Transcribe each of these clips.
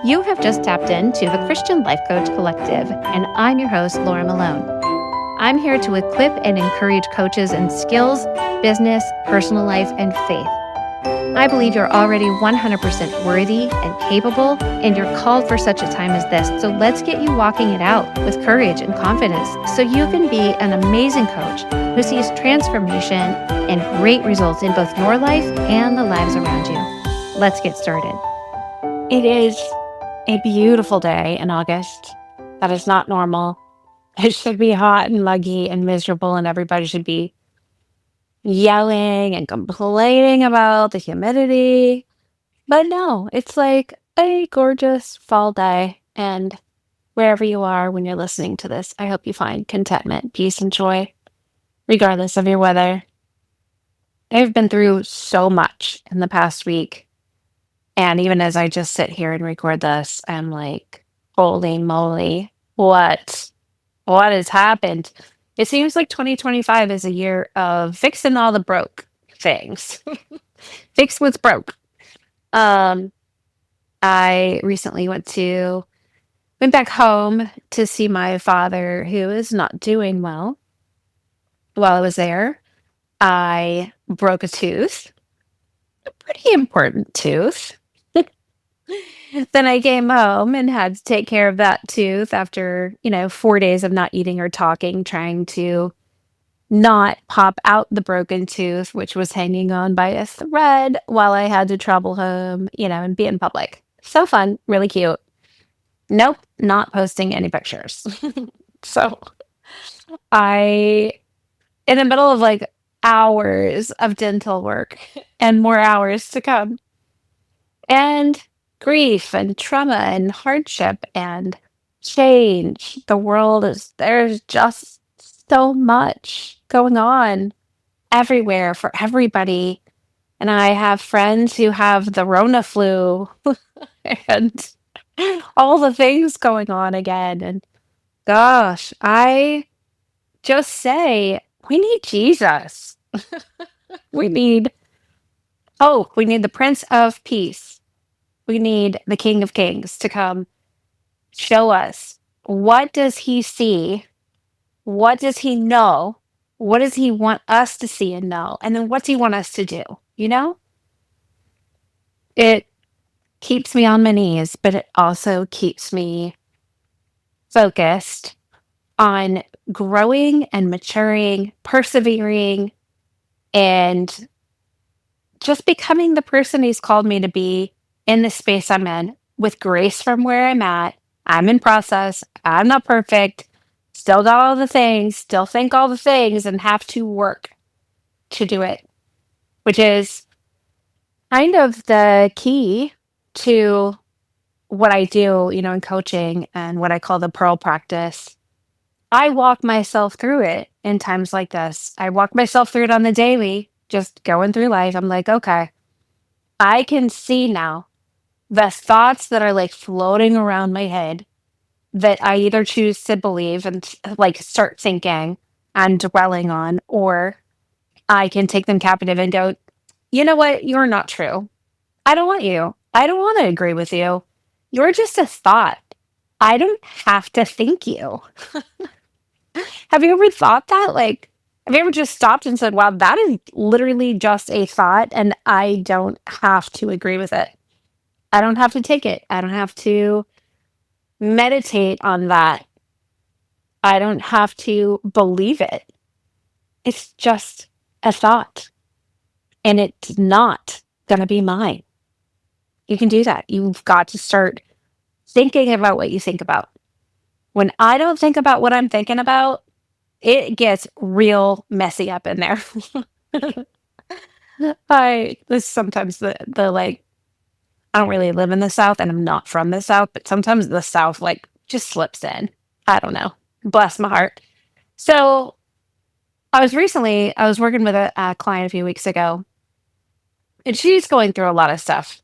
You have just tapped into the Christian Life Coach Collective, and I'm your host, Laura Malone. I'm here to equip and encourage coaches in skills, business, personal life, and faith. I believe you're already 100% worthy and capable, and you're called for such a time as this. So let's get you walking it out with courage and confidence so you can be an amazing coach who sees transformation and great results in both your life and the lives around you. Let's get started. It is a beautiful day in August. That is not normal. It should be hot and muggy and miserable, and everybody should be yelling and complaining about the humidity. But no, it's like a gorgeous fall day. And wherever you are when you're listening to this, I hope you find contentment, peace, and joy, regardless of your weather. I've been through so much in the past week. And even as I just sit here and record this, I'm like, holy moly, what has happened? It seems like 2025 is a year of fixing all the broke things. Fix what's broke. Um, I recently went back home to see my father, who is not doing well. While I was there, I broke a tooth, a pretty important tooth. Then I came home and had to take care of that tooth after, 4 days of not eating or talking, trying to not pop out the broken tooth, which was hanging on by a thread while I had to travel home, and be in public. So fun, really cute. Nope, not posting any pictures. So I, in the middle of like hours of dental work and more hours to come, and grief and trauma and hardship and change. There's just so much going on everywhere for everybody. And I have friends who have the Rona flu and all the things going on again. And gosh, I just say we need Jesus. We need hope. We need the Prince of Peace. We need the King of Kings to come show us, what does he see? What does he know? What does he want us to see and know? And then what's he want us to do? It keeps me on my knees, but it also keeps me focused on growing and maturing, persevering, and just becoming the person he's called me to be in the space I'm in with grace from where I'm at. I'm in process. I'm not perfect. Still got all the things, still think all the things, and have to work to do it, which is kind of the key to what I do, in coaching and what I call the pearl practice. I walk myself through it in times like this. I walk myself through it on the daily, just going through life. I'm like, okay, I can see now the thoughts that are like floating around my head that I either choose to believe and like start thinking and dwelling on, or I can take them captive and go, you know what? You're not true. I don't want you. I don't want to agree with you. You're just a thought. I don't have to think you. Have you ever thought that? Like, have you ever just stopped and said, wow, that is literally just a thought, and I don't have to agree with it? I don't have to take it. I don't have to meditate on that. I don't have to believe it. It's just a thought, and it's not going to be mine. You can do that. You've got to start thinking about what you think about. When I don't think about what I'm thinking about, it gets real messy up in there. I this sometimes the like I don't really live in the South and I'm not from the South, but sometimes the South like just slips in. I don't know. Bless my heart. So I was working with a client a few weeks ago, and she's going through a lot of stuff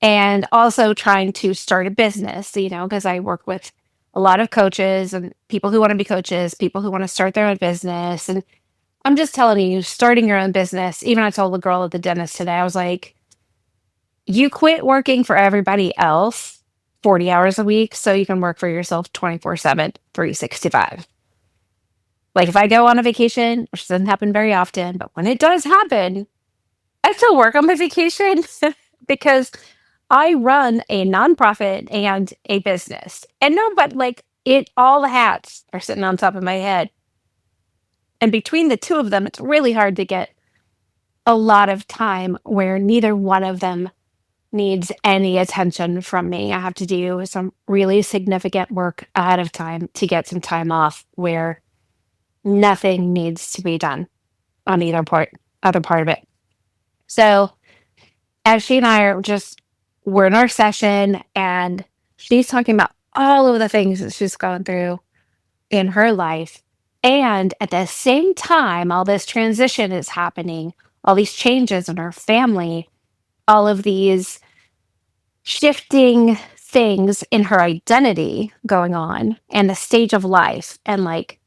and also trying to start a business, because I work with a lot of coaches and people who want to be coaches, people who want to start their own business. And I'm just telling you, starting your own business, even I told the girl at the dentist today, I was like, you quit working for everybody else 40 hours a week so you can work for yourself 24/7, 365. Like if I go on a vacation, which doesn't happen very often, but when it does happen, I still work on my vacation because I run a nonprofit and a business. And no, but like all the hats are sitting on top of my head. And between the two of them, it's really hard to get a lot of time where neither one of them needs any attention from me. I have to do some really significant work ahead of time to get some time off where nothing needs to be done on other part of it. So as she and I we're in our session and she's talking about all of the things that she's gone through in her life. And at the same time, all this transition is happening, all these changes in her family, all of these shifting things in her identity going on and the stage of life. And like,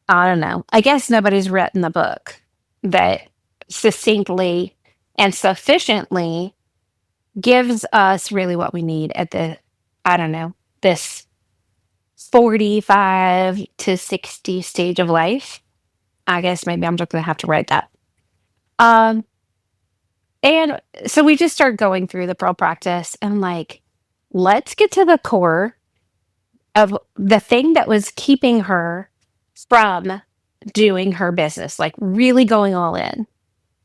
I don't know, I guess nobody's written the book that succinctly and sufficiently gives us really what we need at I don't know, this 45 to 60 stage of life. I guess maybe I'm just gonna have to write that. Um, and so we just start going through the pearl practice and like, let's get to the core of the thing that was keeping her from doing her business, like really going all in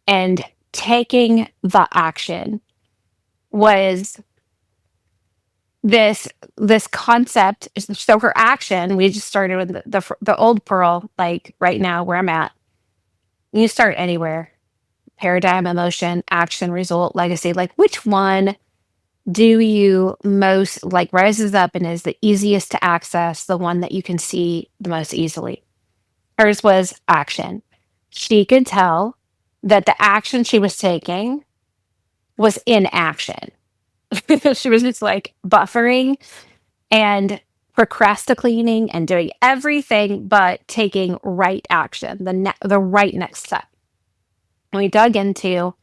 and taking the action was this concept. So her action, we just started with the old pearl, like right now where I'm at. You start anywhere. Paradigm, emotion, action, result, legacy. Like which one do you most like rises up and is the easiest to access, the one that you can see the most easily? Hers was action. She could tell that the action she was taking was inaction. She was just like buffering and procrastinating and doing everything but taking right action, the right next step. And we dug into,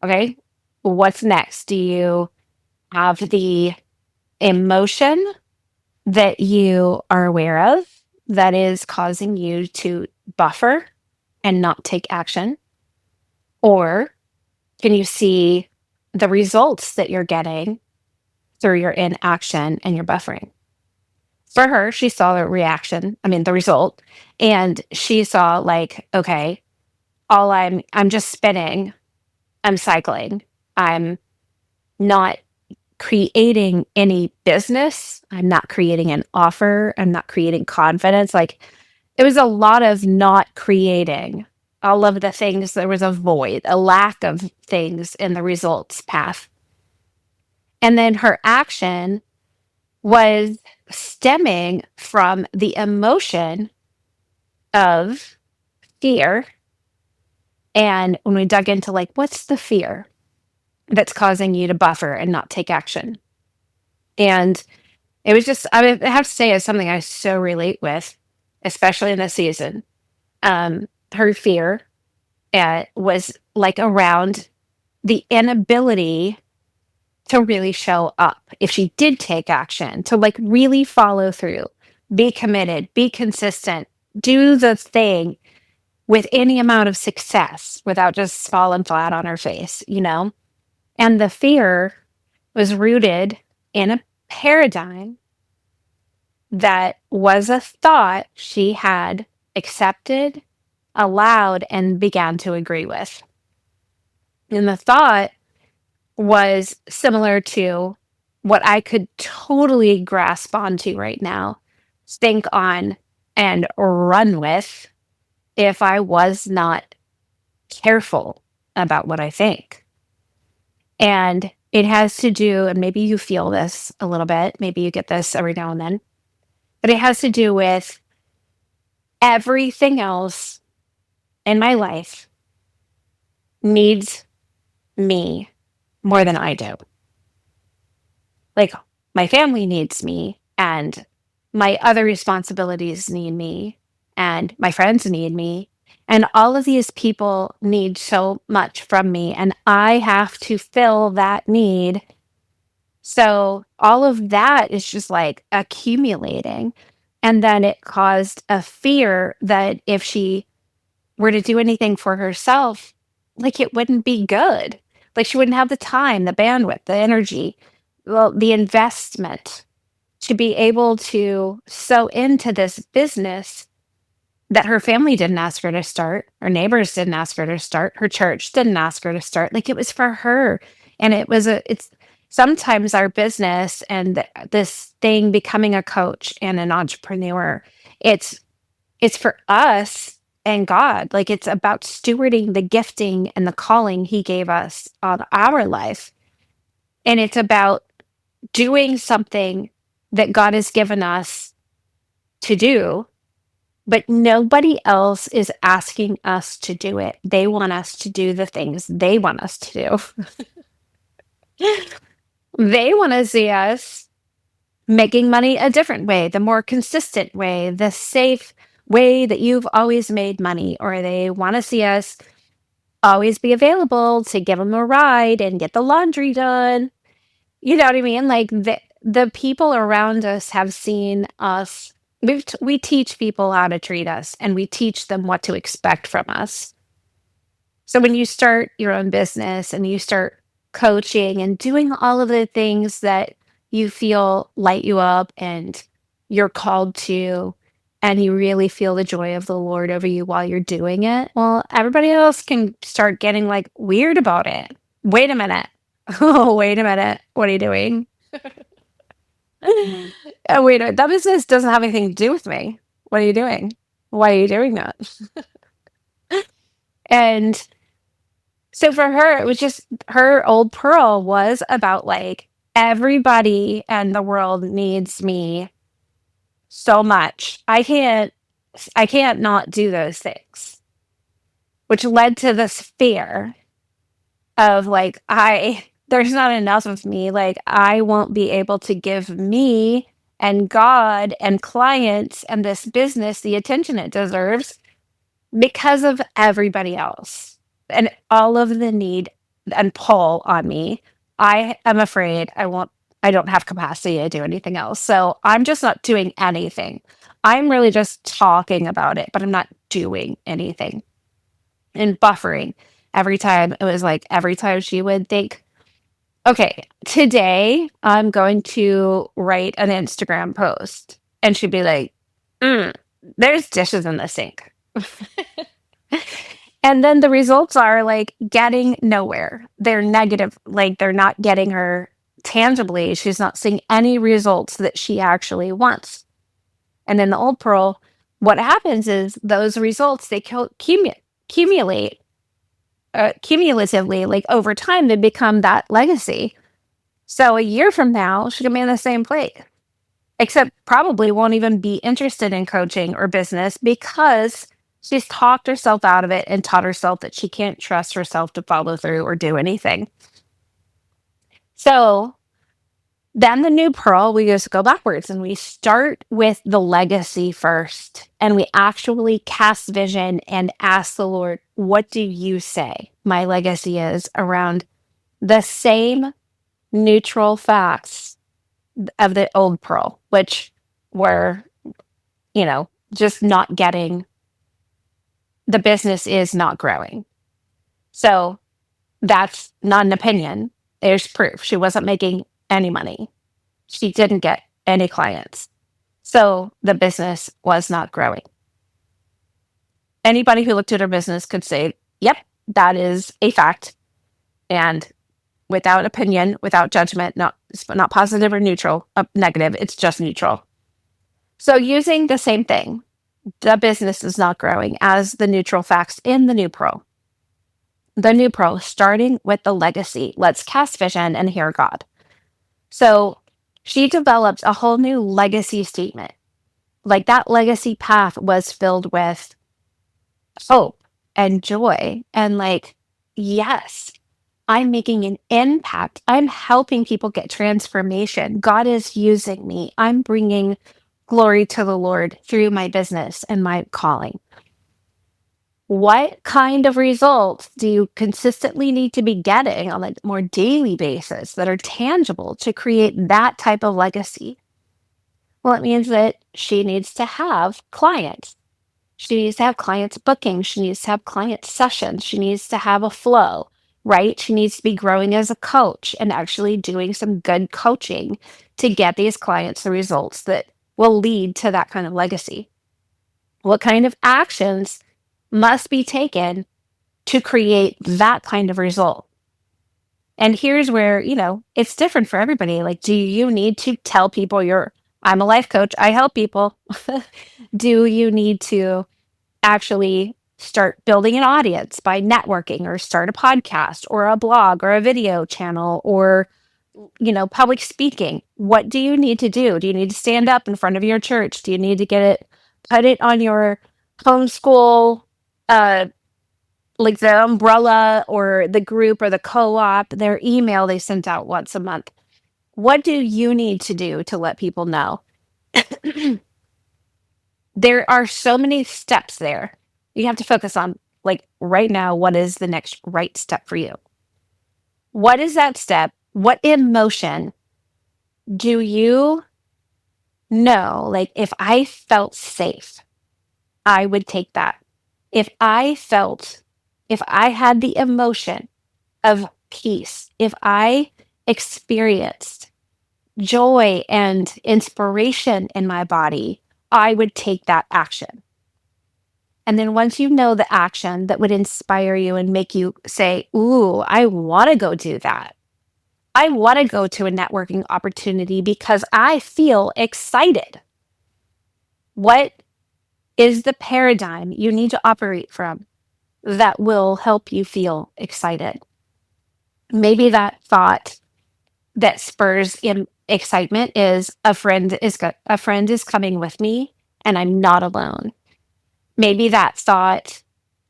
okay, what's next? Do you have the emotion that you are aware of that is causing you to buffer and not take action? Or can you see the results that you're getting through your inaction and your buffering? For her, she saw the result, and she saw like, okay, I'm just spinning, I'm cycling, I'm not creating any business, I'm not creating an offer, I'm not creating confidence. Like it was a lot of not creating all of the things. There was a void, a lack of things in the results path. And then her action was stemming from the emotion of fear. And when we dug into like, what's the fear that's causing you to buffer and not take action? And it was just, I have to say, it's something I so relate with, especially in this season. Her fear was like around the inability to really show up if she did take action, to like really follow through, be committed, be consistent, do the thing with any amount of success without just falling flat on her face, you know? And the fear was rooted in a paradigm that was a thought she had accepted, allowed, and began to agree with. And the thought was similar to what I could totally grasp onto right now, think on, and run with if I was not careful about what I think. And it has to do, and maybe you feel this a little bit, maybe you get this every now and then, but it has to do with everything else in my life needs me more than I do. Like my family needs me, and my other responsibilities need me, and my friends need me, and all of these people need so much from me, and I have to fill that need So all of that is just like accumulating. And then it caused a fear that if she were to do anything for herself, like it wouldn't be good. Like she wouldn't have the time, the bandwidth, the energy, well, the investment to be able to sow into this business that her family didn't ask her to start, her neighbors didn't ask her to start, her church didn't ask her to start. Like it was for her. And it's sometimes our business and this thing becoming a coach and an entrepreneur, it's it's for us and God. Like it's about stewarding the gifting and the calling he gave us on our life. And it's about doing something that God has given us to do, but nobody else is asking us to do it. They want us to do the things they want us to do. They want to see us making money a different way, the more consistent way, the safe way that you've always made money, or they want to see us always be available to give them a ride and get the laundry done. You know what I mean? Like the people around us have seen us. We teach people how to treat us, and we teach them what to expect from us. So when you start your own business and you start coaching and doing all of the things that you feel light you up and you're called to, and you really feel the joy of the Lord over you while you're doing it, well, everybody else can start getting like weird about it. Wait a minute. Oh, wait a minute. What are you doing? Oh, wait, that business doesn't have anything to do with me. What are you doing? Why are you doing that? And so for her, it was just her old pearl was about like everybody and the world needs me so much. I can't not do those things, which led to this fear of like there's not enough of me, like I won't be able to give me and God and clients and this business the attention it deserves because of everybody else and all of the need and pull on me. I am afraid I don't have capacity to do anything else. So I'm just not doing anything. I'm really just talking about it, but I'm not doing anything and buffering. Every time it was like every time she would think, okay, today I'm going to write an Instagram post. And she'd be like, there's dishes in the sink. And then the results are like getting nowhere. They're negative, like they're not getting her tangibly. She's not seeing any results that she actually wants. And in the old pearl, what happens is those results they accumulate cumulatively, like over time, they become that legacy. So a year from now, she can be in the same place, except probably won't even be interested in coaching or business because she's talked herself out of it and taught herself that she can't trust herself to follow through or do anything. So then the new pearl, we just go backwards and we start with the legacy first. And we actually cast vision and ask the Lord, what do you say my legacy is around the same neutral facts of the old pearl, which were, just not getting the business is not growing. So that's not an opinion. There's proof. She wasn't making any money. She didn't get any clients. So the business was not growing. Anybody who looked at her business could say, yep, that is a fact. And without opinion, without judgment, not positive or neutral, negative, it's just neutral. So using the same thing, the business is not growing as the neutral facts in the new pearl. The new pearl, starting with the legacy. Let's cast vision and hear God. So she developed a whole new legacy statement. Like that legacy path was filled with hope and joy and like, yes, I'm making an impact. I'm helping people get transformation. God is using me. I'm bringing glory to the Lord through my business and my calling. What kind of results do you consistently need to be getting on a more daily basis that are tangible to create that type of legacy? Well, it means that she needs to have clients. She needs to have clients booking. She needs to have client sessions. She needs to have a flow, right? She needs to be growing as a coach and actually doing some good coaching to get these clients the results that will lead to that kind of legacy. What kind of actions must be taken to create that kind of result? And here's where, it's different for everybody. Like, do you need to tell people I'm a life coach, I help people? Do you need to actually start building an audience by networking or start a podcast or a blog or a video channel or public speaking? What do you need to do? Do you need to stand up in front of your church? Do you need to put it on your homeschool, uh like the umbrella or the group or the co-op, their email they sent out once a month? What do you need to do to let people know? There are so many steps there. You have to focus on, like, right now, what is the next right step for you? What is that step? What emotion do you know? Like, if I felt safe, I would take that. If if I had the emotion of peace, if I experienced joy and inspiration in my body, I would take that action. And then once you know the action that would inspire you and make you say, "Ooh, I want to go do that. I want to go to a networking opportunity because I feel excited." What is the paradigm you need to operate from that will help you feel excited? Maybe that thought that spurs excitement is a friend is coming with me and I'm not alone. Maybe that thought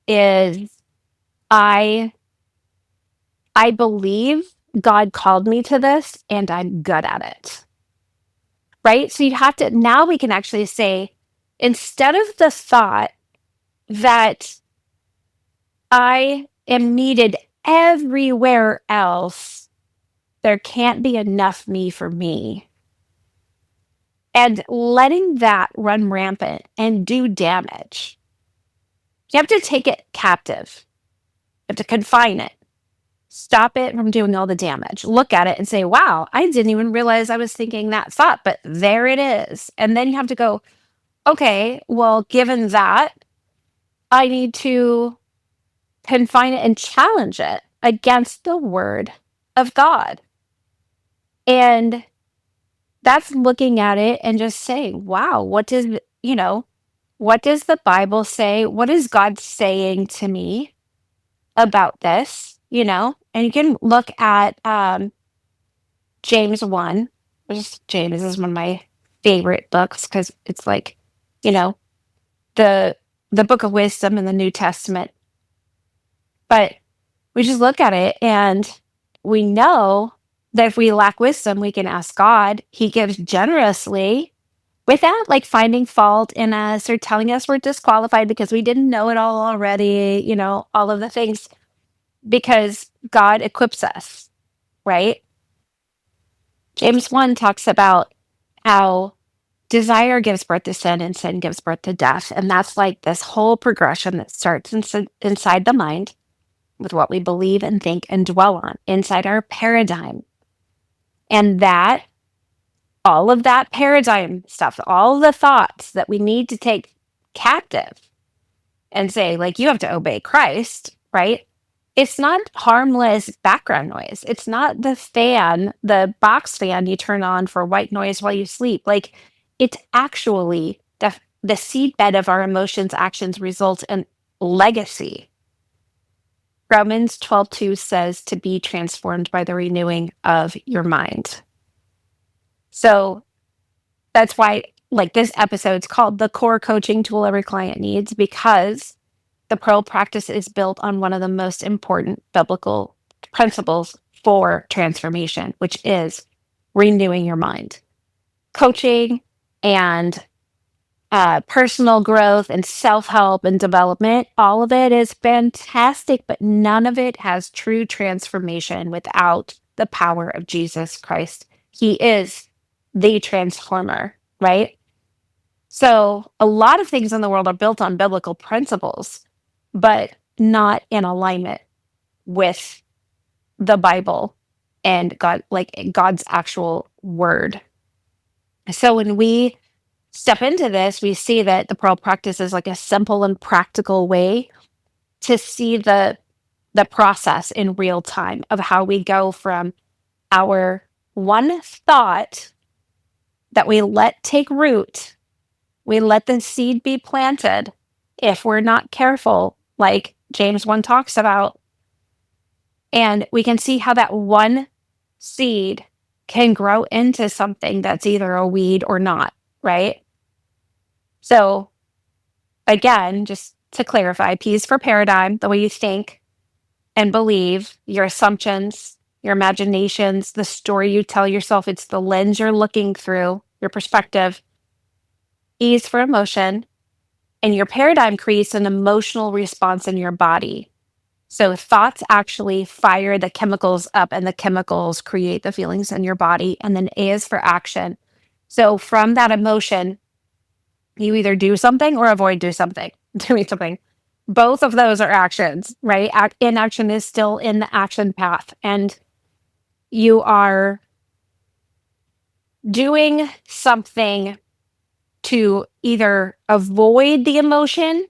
is I I believe God called me to this and I'm good at it. Right? So you have to, now we can actually say, instead of the thought that I am needed everywhere else, there can't be enough me for me. And letting that run rampant and do damage. You have to take it captive. You have to confine it. Stop it from doing all the damage. Look at it and say, wow, I didn't even realize I was thinking that thought, but there it is. And then you have to go, okay, well, given that, I need to confine it and challenge it against the word of God. And that's looking at it and just saying, wow, what does the Bible say? What is God saying to me about this? And you can look at James 1, which is James is one of my favorite books because it's like, you know, the the book of wisdom in the New Testament. But we just look at it and we know that if we lack wisdom, we can ask God. He gives generously without like finding fault in us or telling us we're disqualified because we didn't know it all already, all of the things, because God equips us, right? James 1 talks about how desire gives birth to sin and sin gives birth to death. And that's like this whole progression that starts inside the mind with what we believe and think and dwell on inside our paradigm. And all of that paradigm stuff, all the thoughts that we need to take captive and say, like, you have to obey Christ, right? It's not harmless background noise. It's not the box fan you turn on for white noise while you sleep. Like, it's actually the seedbed of our emotions, actions, results, and legacy. Romans 12:2 says to be transformed by the renewing of your mind. So that's why, like, this episode's called The Core Coaching Tool Every Client Needs, because the Pearl practice is built on one of the most important biblical principles for transformation, which is renewing your mind. Coaching and personal growth and self-help and development. All of it is fantastic, but none of it has true transformation without the power of Jesus Christ. He is the transformer, right? So a lot of things in the world are built on biblical principles, but not in alignment with the Bible and God, like God's actual word. So when we step into this, we see that the pearl practice is like a simple and practical way to see the process in real time of how we go from our one thought that we let take root, we let the seed be planted. If we're not careful, like James 1 talks about, and we can see how that one seed can grow into something that's either a weed or not, right? So, again, just to clarify, P is for paradigm, the way you think and believe, your assumptions, your imaginations, the story you tell yourself, it's the lens you're looking through, your perspective. E is for emotion, and your paradigm creates an emotional response in your body. So thoughts actually fire the chemicals up, and the chemicals create the feelings in your body. And then A is for action. So from that emotion, you either do something or avoid doing something. Both of those are actions, right? Inaction is still in the action path, and you are doing something to either avoid the emotion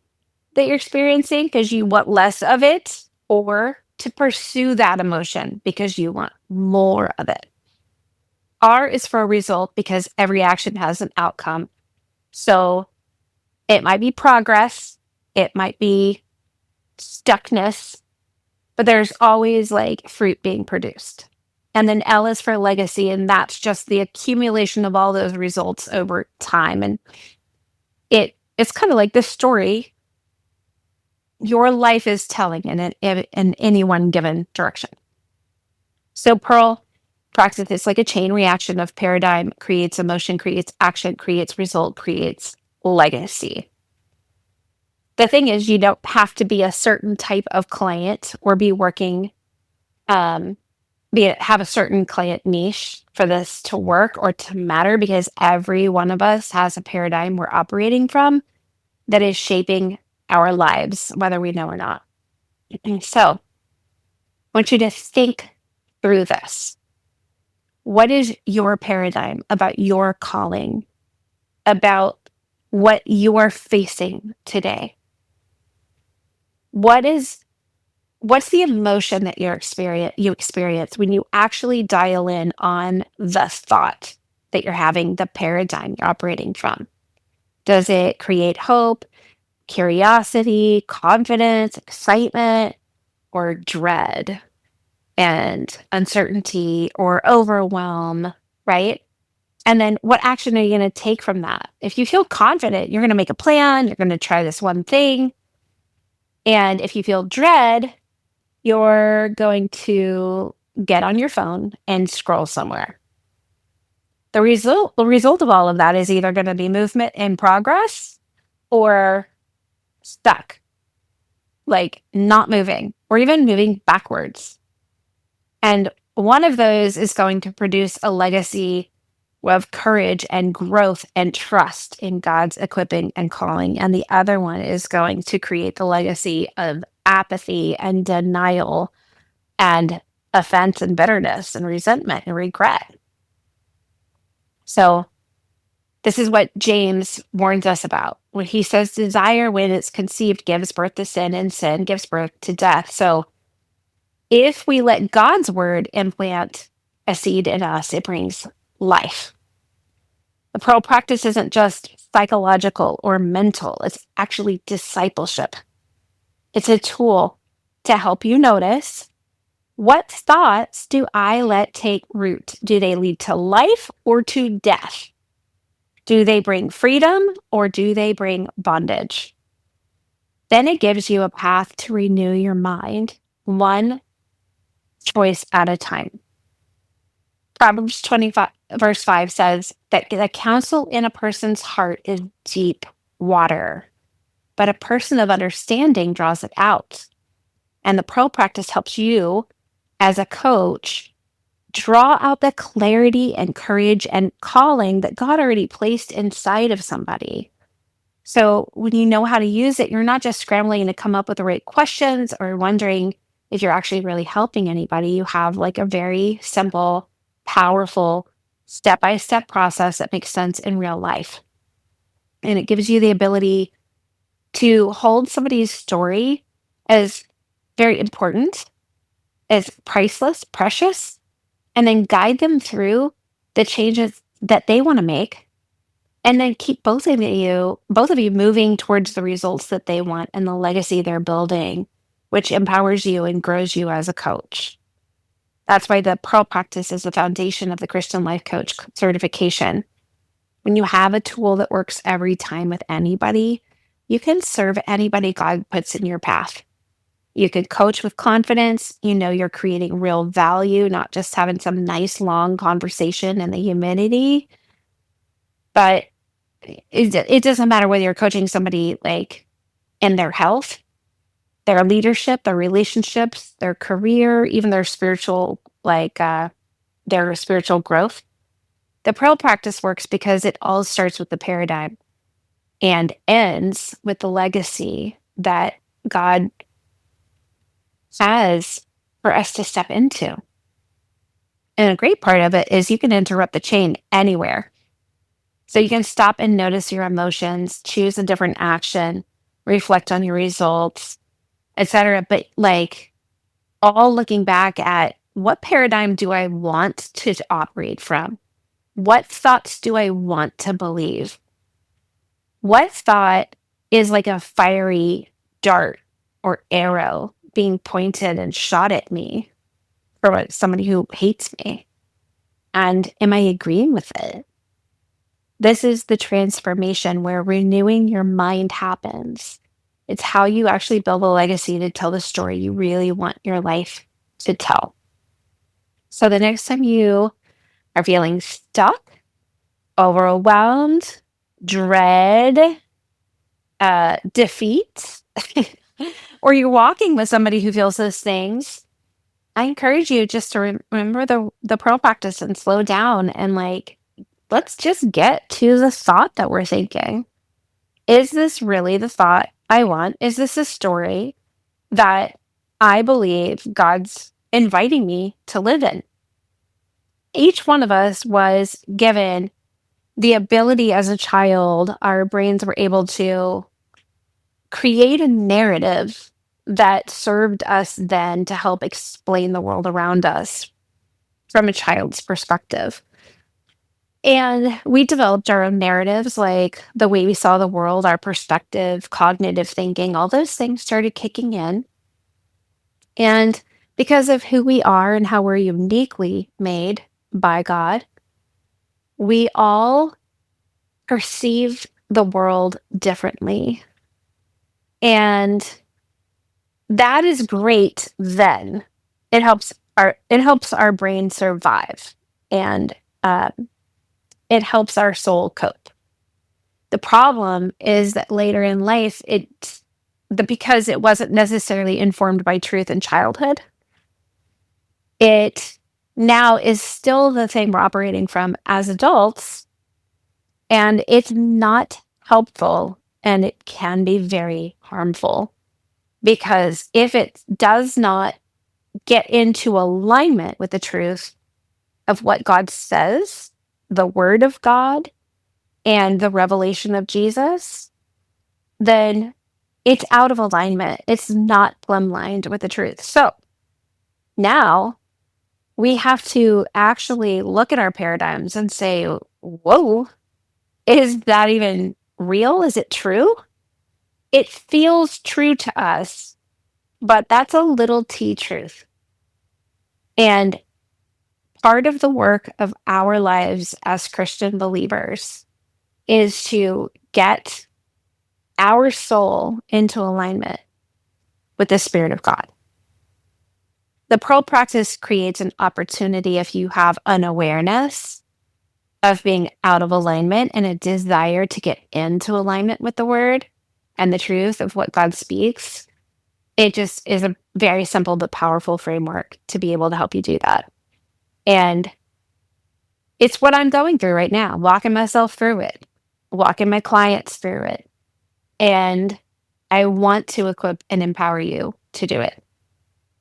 that you're experiencing because you want less of it, or to pursue that emotion because you want more of it. R is for a result because every action has an outcome. So it might be progress, it might be stuckness, but there's always like fruit being produced. And then L is for legacy, and that's just the accumulation of all those results over time. And it's kind of like this story your life is telling in any one given direction. So Pearl practice is like a chain reaction of paradigm creates emotion, creates action, creates result, creates legacy. The thing is, you don't have to be a certain type of client or be working, have a certain client niche for this to work or to matter, because every one of us has a paradigm we're operating from that is shaping our lives, whether we know or not. So I want you to think through this. What is your paradigm about your calling, about what you are facing today? What's the emotion that you experience when you actually dial in on the thought that you're having, the paradigm you're operating from? Does it create hope, curiosity, confidence, excitement, or dread and uncertainty or overwhelm, right? And then what action are you going to take from that? If you feel confident, you're going to make a plan, you're going to try this one thing. And if you feel dread, you're going to get on your phone and scroll somewhere. The result of all of that is either going to be movement in progress or stuck, like not moving or even moving backwards. And one of those is going to produce a legacy of courage and growth and trust in God's equipping and calling. And the other one is going to create the legacy of apathy and denial and offense and bitterness and resentment and regret. So this is what James warns us about when he says desire, when it's conceived, gives birth to sin, and sin gives birth to death. So if we let God's word implant a seed in us, it brings life. The pearl practice isn't just psychological or mental, it's actually discipleship. It's a tool to help you notice, what thoughts do I let take root? Do they lead to life or to death? Do they bring freedom or do they bring bondage? Then it gives you a path to renew your mind, one choice at a time. Proverbs 25, verse 5 says that the counsel in a person's heart is deep water, but a person of understanding draws it out. And the pro practice helps you as a coach draw out the clarity and courage and calling that God already placed inside of somebody. So when you know how to use it, you're not just scrambling to come up with the right questions or wondering if you're actually really helping anybody. You have like a very simple, powerful, step by step process that makes sense in real life. And it gives you the ability to hold somebody's story as very important, as priceless, precious, and then guide them through the changes that they want to make, and then keep both of you moving towards the results that they want and the legacy they're building, which empowers you and grows you as a coach. That's why the Pearl practice is the foundation of the Christian Life Coach certification. When you have a tool that works every time with anybody, you can serve anybody God puts in your path. You can coach with confidence. You know you're creating real value, not just having some nice long conversation in the humidity. But it doesn't matter whether you're coaching somebody like in their health, their leadership, their relationships, their career, even their spiritual, their spiritual growth. The Pearl practice works because it all starts with the paradigm and ends with the legacy that God has for us to step into. And a great part of it is you can interrupt the chain anywhere. So you can stop and notice your emotions, choose a different action, reflect on your results, etc. But like all looking back at what paradigm do I want to operate from? What thoughts do I want to believe? What thought is like a fiery dart or arrow being pointed and shot at me from somebody who hates me? And am I agreeing with it? This is the transformation where renewing your mind happens. It's how you actually build a legacy to tell the story you really want your life to tell. So the next time you are feeling stuck, overwhelmed, dread, defeat, or you're walking with somebody who feels those things, I encourage you just to remember the Pearl practice and slow down and let's just get to the thought that we're thinking. Is this really the thought I want? Is this a story that I believe God's inviting me to live in? Each one of us was given the ability as a child, our brains were able to create a narrative that served us then to help explain the world around us from a child's perspective. And we developed our own narratives, like the way we saw the world, our perspective, cognitive thinking, all those things started kicking in. And because of who we are and how we're uniquely made by God, we all perceive the world differently. And that is great then. It helps our brain survive, and um, it helps our soul cope. The problem is that later in life, because it wasn't necessarily informed by truth in childhood, it now is still the thing we're operating from as adults, and it's not helpful, and it can be very harmful because if it does not get into alignment with the truth of what God says, the word of God, and the revelation of Jesus, then it's out of alignment. It's not plumb lined with the truth. So now we have to actually look at our paradigms and say, whoa, is that even real? Is it true? It feels true to us, but that's a little t truth. And part of the work of our lives as Christian believers is to get our soul into alignment with the Spirit of God. The pearl practice creates an opportunity if you have an awareness of being out of alignment and a desire to get into alignment with the word and the truth of what God speaks. It just is a very simple but powerful framework to be able to help you do that. And it's what I'm going through right now, walking myself through it, walking my clients through it. And I want to equip and empower you to do it.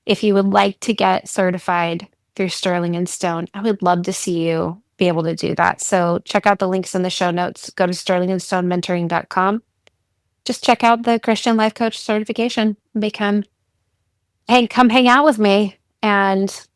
If you would like to get certified through Sterling and Stone, I would love to see you be able to do that. So check out the links in the show notes. Go to sterlingandstonementoring.com. Just check out the Christian Life Coach certification. Come hang out with me and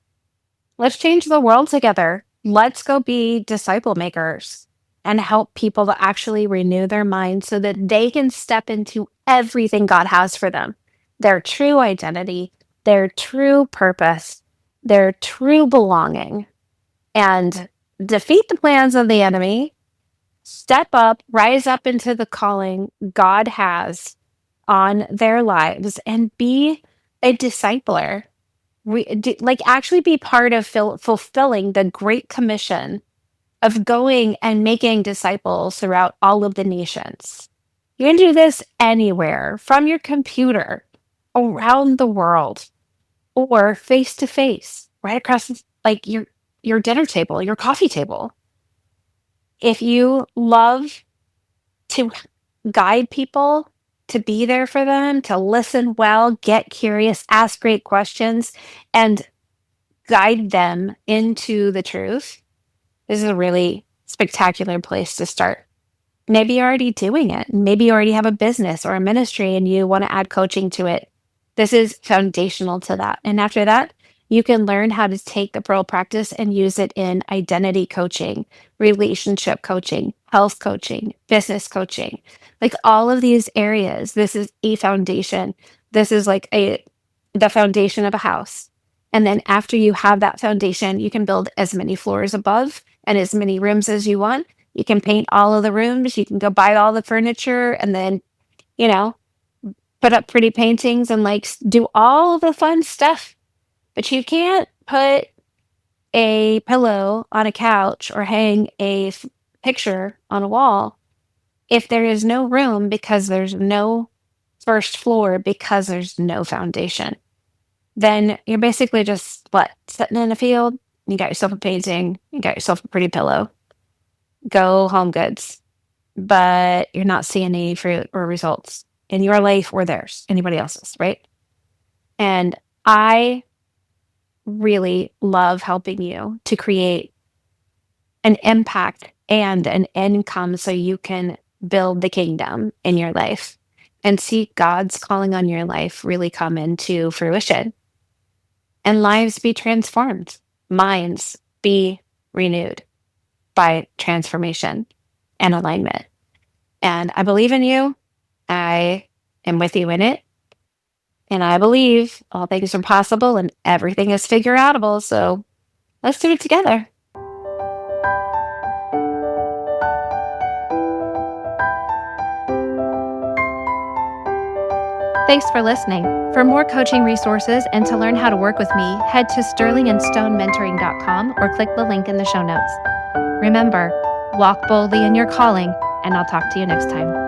let's change the world together. Let's go be disciple makers and help people to actually renew their minds so that they can step into everything God has for them, their true identity, their true purpose, their true belonging, and defeat the plans of the enemy, step up, rise up into the calling God has on their lives, and be a discipler. Actually be part of fulfilling the Great Commission of going and making disciples throughout all of the nations. You can do this anywhere, from your computer, around the world, or face to face, right across your dinner table, your coffee table. If you love to guide people, to be there for them, to listen well, get curious, ask great questions, and guide them into the truth, this is a really spectacular place to start. Maybe you're already doing it. Maybe you already have a business or a ministry and you want to add coaching to it. This is foundational to that. And after that, you can learn how to take the Pearl practice and use it in identity coaching, relationship coaching, health coaching, business coaching, like all of these areas. This is a foundation. This is the foundation of a house. And then after you have that foundation, you can build as many floors above and as many rooms as you want. You can paint all of the rooms. You can go buy all the furniture and then, put up pretty paintings and do all of the fun stuff. But you can't put a pillow on a couch or hang a picture on a wall if there is no room, because there's no first floor, because there's no foundation. Then you're basically just sitting in a field. You got yourself a painting, you got yourself a pretty pillow. Go home goods. But you're not seeing any fruit or results in your life or theirs, anybody else's, right? And I really love helping you to create an impact and an income so you can build the kingdom in your life and see God's calling on your life really come into fruition and lives be transformed, minds be renewed by transformation and alignment. And I believe in you. I am with you in it. And I believe all things are possible and everything is figure outable. So let's do it together. Thanks for listening. For more coaching resources and to learn how to work with me, head to sterlingandstonementoring.com or click the link in the show notes. Remember, walk boldly in your calling, and I'll talk to you next time.